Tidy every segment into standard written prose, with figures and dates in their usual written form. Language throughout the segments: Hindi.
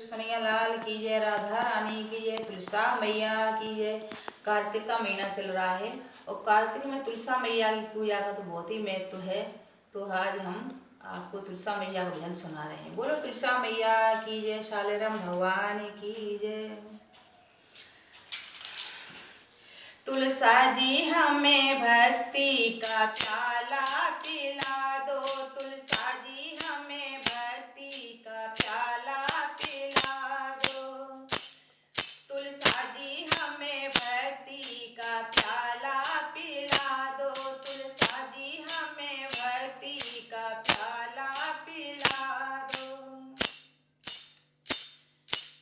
कन्हैया लाल की जय, राधा रानी की जय, तुलसा मैया की जय। कार्तिक का महीना चल रहा है और कार्तिक में तुलसा मैया की पूजा का तो बहुत ही महत्व है। तो आज हम आपको तुलसा मैया का भजन सुना रहे हैं। बोलो तुलसा मैया की जय, सालेराम भगवान की जय। तुलसा जी हमें भक्ति का प्याला पिला दो, तुलसा जी हमें भक्ति का प्याला पिला दो। तुलसा जी हमें भक्ति का प्याला पिला दो, तुलसा जी हमें भक्ति का प्याला पिला दो।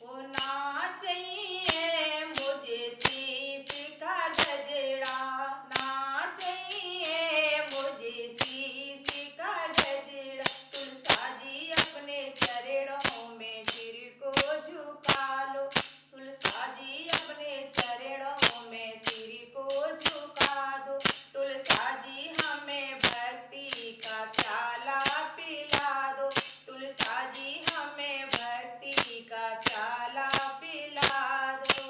होना चाहिए मुझे शीश का गजरा, ना चाहिए मुझे शीश का गजरा। तुलसा जी अपने चरणों में सिर को झुका लो, तुलसा जी अपने चरणों में सिर को झुका दो। तुलसा जी हमें भक्ति का प्याला पिला दो, तुलसा जी हमें भक्ति का प्याला पिला दो।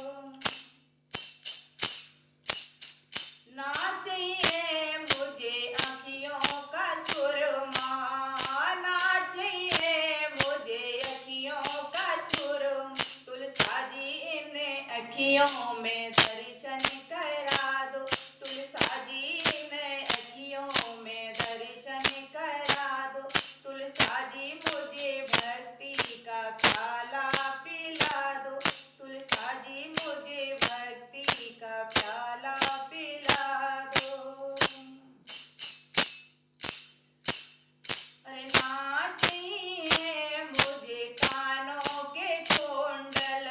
ना चाहिए मुझे अखियों का सुरमा, ना चाहिए मुझे अखियों का सुरमा। तुलसा जी इन अखियों में दर्शन करा दो, तुलसा जी इन अखियों में दर्शन करा दो। तुलसा जी मुझे भक्ति का प्याला पिला दो, तुलसा जी मुझे भक्ति का प्याला पिला दो। अरे ना चाहिए मुझे कानों के कुंडल,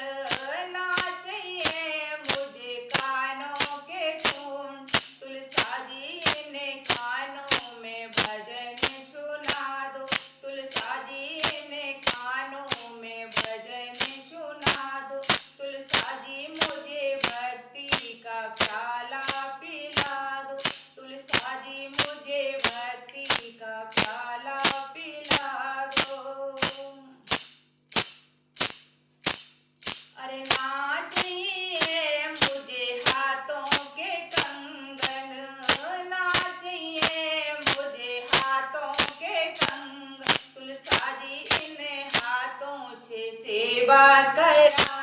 ना चाहिए मुझे कानों के कुंडल। तुलसा जी इन कानों में भजन सुना दो, तुलसा जी इन कानों में भजन सुना दो। तुलसा जी मुझे भक्ति का प्याला पिला दो, तुलसा जी मुझे भक्ति का प्याला पिला दो। अरे ना चाहिए मुझे हाथों के कंगन, ना चाहिए मुझे हाथों के कंगन। तुलसा जी इन हाथों से सेवा करा